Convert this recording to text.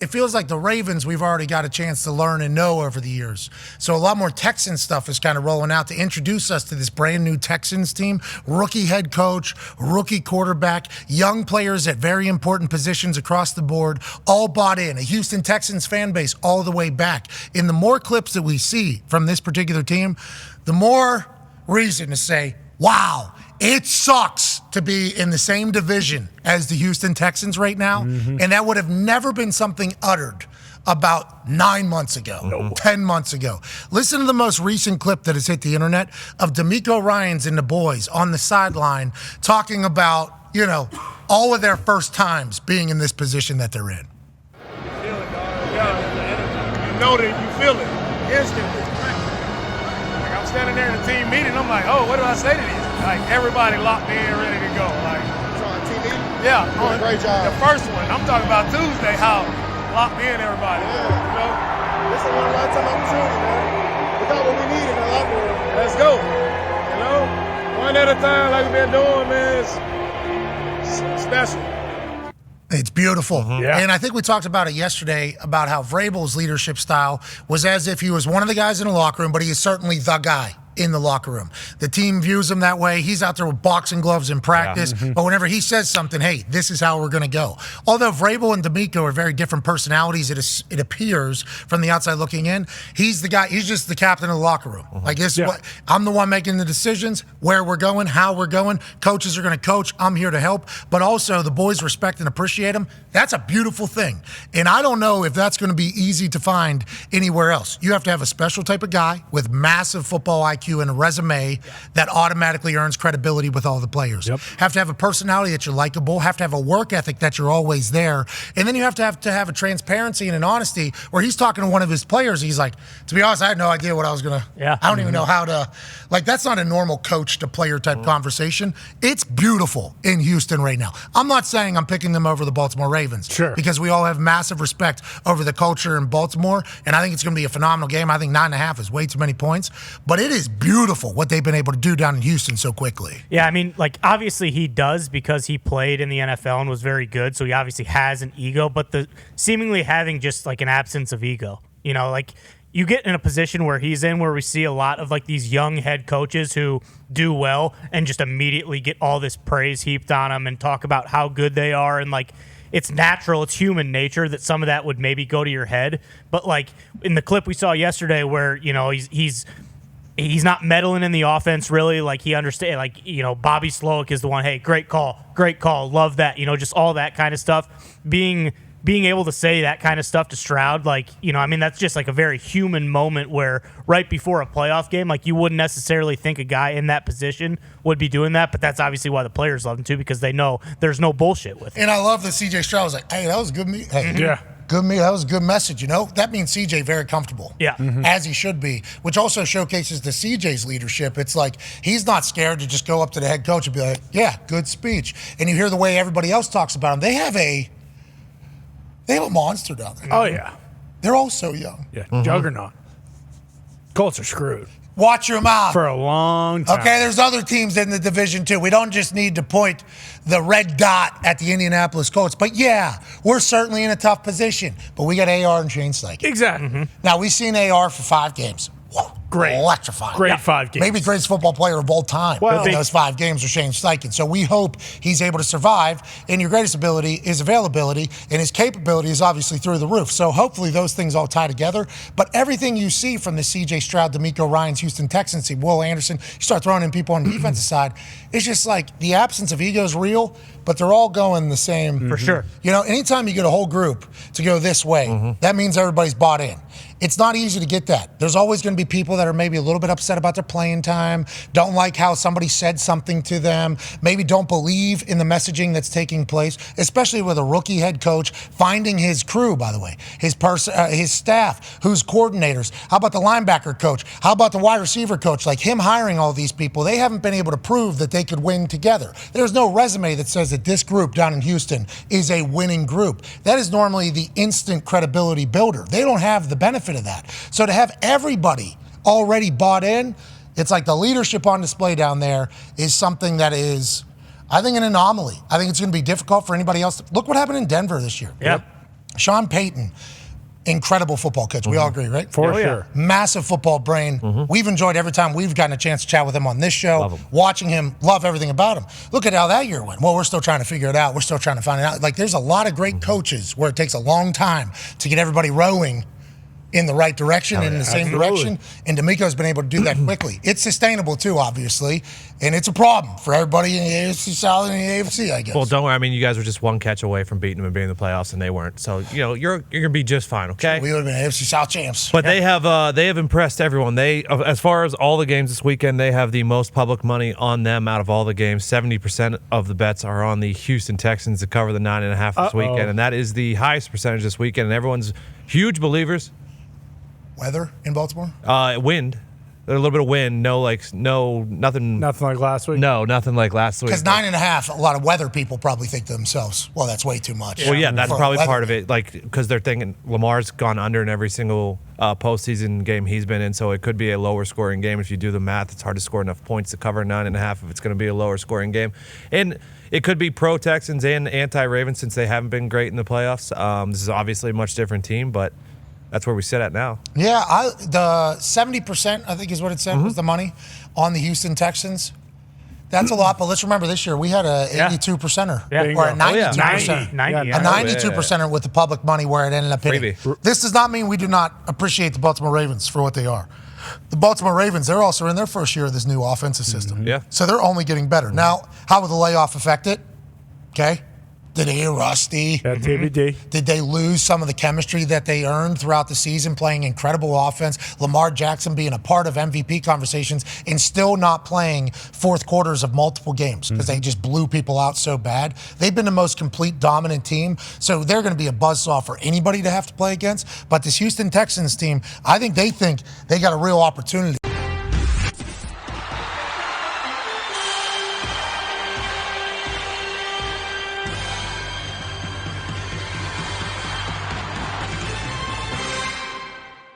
It feels like the Ravens we've already got a chance to learn and know over the years. So a lot more Texans stuff is kind of rolling out to introduce us to this brand new Texans team. Rookie head coach, rookie quarterback, young players at very important positions across the board, all bought in. A Houston Texans fan base all the way back. In the more clips that we see from this particular team, the more reason to say, wow, it sucks to be in the same division as the Houston Texans right now. And that would have never been something uttered about 9 months ago, 10 months ago. Listen to the most recent clip that has hit the internet of DeMeco Ryans and the boys on the sideline talking about, you know, all of their first times being in this position that they're in. You feel it, dog. Yeah, you know that you feel it instantly. Like I'm standing there in the team meeting, I'm like, oh, what do I say to these? Like everybody locked in, ready to go. Like so on TV? Yeah, on great job. The first one. I'm talking about Tuesday, how locked in everybody. Yeah. You know? This is a one-lifetime opportunity, man. We got what we need in the locker room. Let's go. You know? One at a time like we've been doing, man. It's special. It's beautiful. Yeah. And I think we talked about it yesterday about how Vrabel's leadership style was as if he was one of the guys in the locker room, but he is certainly the guy in the locker room. The team views him that way. He's out there with boxing gloves in practice. But whenever he says something, hey, this is how we're going to go. Although Vrabel and DeMeco are very different personalities, it appears from the outside looking in, he's the guy, he's just the captain of the locker room. Like this is what, I'm the one making the decisions, where we're going, how we're going. Coaches are going to coach. I'm here to help. But also the boys respect and appreciate him. That's a beautiful thing. And I don't know if that's going to be easy to find anywhere else. You have to have a special type of guy with massive football IQ and a resume that automatically earns credibility with all the players. Have to have a personality that you're likable, have to have a work ethic that you're always there, and then you have to have a transparency and an honesty where he's talking to one of his players. He's like, to be honest, I had no idea what I was going to, I don't even know how to, like that's not a normal coach to player type conversation. It's beautiful in Houston right now. I'm not saying I'm picking them over the Baltimore Ravens. Because we all have massive respect over the culture in Baltimore, and I think it's going to be a phenomenal game. I think 9.5 is way too many points, but it is beautiful what they've been able to do down in Houston so quickly. Yeah, I mean, like, obviously he does because he played in the NFL and was very good, so he obviously has an ego, but the seemingly having just, like, an absence of ego. You know, like, you get in a position where he's in where we see a lot of, like, these young head coaches who do well and just immediately get all this praise heaped on them and talk about how good they are and, like, it's natural, it's human nature that some of that would maybe go to your head. But, like, in the clip we saw yesterday where, you know, he's not meddling in the offense really. Like he understands, like, you know, Bobby Slowick is the one, hey, great call, love that, you know, just all that kind of stuff. Being able to say that kind of stuff to Stroud, like, you know, I mean, that's just like a very human moment where right before a playoff game, like you wouldn't necessarily think a guy in that position would be doing that, but that's obviously why the players love him too, because they know there's no bullshit with it. And I love that CJ Stroud was like, hey, that was good me. Hey, good me. That was a good message, you know? That means CJ very comfortable. As he should be, which also showcases the CJ's leadership. It's like he's not scared to just go up to the head coach and be like, yeah, good speech. And you hear the way everybody else talks about him. They have a monster down there. Oh, yeah. They're all so young. Yeah, juggernaut. Colts are screwed. Watch your mouth. For a long time. Okay, there's other teams in the division, too. We don't just need to point the red dot at the Indianapolis Colts. But, yeah, we're certainly in a tough position. But we got AR and Shane Steichen. Exactly. Now, we've seen AR for 5 games. Great. Electrifying. Great 5 games. Maybe the greatest football player of all time in those 5 games was Shane Steichen. So we hope he's able to survive. And your greatest ability is availability, and his capability is obviously through the roof. So hopefully those things all tie together. But everything you see from the C.J. Stroud, DeMeco Ryans, Houston Texans, Will Anderson, you start throwing in people on the defensive side, it's just like the absence of ego is real, but they're all going the same. For sure. You know, anytime you get a whole group to go this way, that means everybody's bought in. It's not easy to get that. There's always going to be people that are maybe a little bit upset about their playing time, don't like how somebody said something to them, maybe don't believe in the messaging that's taking place, especially with a rookie head coach finding his crew, by the way, his staff, who's coordinators. How about the linebacker coach? How about the wide receiver coach? Like him hiring all these people, they haven't been able to prove that they could win together. There's no resume that says that this group down in Houston is a winning group. That is normally the instant credibility builder. They don't have the benefit of that. So to have everybody already bought in, it's like the leadership on display down there is something that is, I think, an anomaly. I think it's going to be difficult for anybody else. Look what happened in Denver this year. Sean Payton, incredible football coach. We all agree, right? For sure. Massive football brain. We've enjoyed every time we've gotten a chance to chat with him on this show. Watching him, love everything about him. Look at how that year went. Well, we're still trying to figure it out. We're still trying to find it out. Like, there's a lot of great coaches where it takes a long time to get everybody rowing in the right direction, in the same direction. And D'Amico's been able to do that quickly. It's sustainable, too, obviously. And it's a problem for everybody in the AFC South and the AFC, I guess. Well, don't worry. I mean, you guys were just one catch away from beating them and being in the playoffs, and they weren't. So, you're going to be just fine, okay? We would have been AFC South champs. But they have impressed everyone. They, as far as all the games this weekend, they have the most public money on them out of all the games. 70% of the bets are on the Houston Texans to cover the 9.5 this weekend, and that is the highest percentage this weekend. And everyone's huge believers. Weather in Baltimore? Wind. A little bit of wind. Nothing. Nothing like last week? No, nothing like last week. Because 9.5, a lot of weather people probably think to themselves, well, that's way too much. Well, yeah, that's for probably weather. part of it. Like, because they're thinking Lamar's gone under in every single postseason game he's been in, so it could be a lower scoring game. If you do the math, it's hard to score enough points to cover 9.5 if it's going to be a lower scoring game. And it could be pro Texans and anti Ravens since they haven't been great in the playoffs. This is obviously a much different team, but that's where we sit at now. Yeah, the 70%, I think is what it said, was the money on the Houston Texans. That's a lot, but let's remember this year we had a 82%er or a 92%er. 90, a 92%er with the public money where it ended up hitting. This does not mean we do not appreciate the Baltimore Ravens for what they are. The Baltimore Ravens, they're also in their first year of this new offensive system. Yeah. So they're only getting better. Now, how will the layoff affect it? Okay. Did they get rusty? TBD. Did they lose some of the chemistry that they earned throughout the season, playing incredible offense? Lamar Jackson being a part of MVP conversations and still not playing fourth quarters of multiple games because they just blew people out so bad. They've been the most complete dominant team, so they're going to be a buzzsaw for anybody to have to play against. But this Houston Texans team, I think they got a real opportunity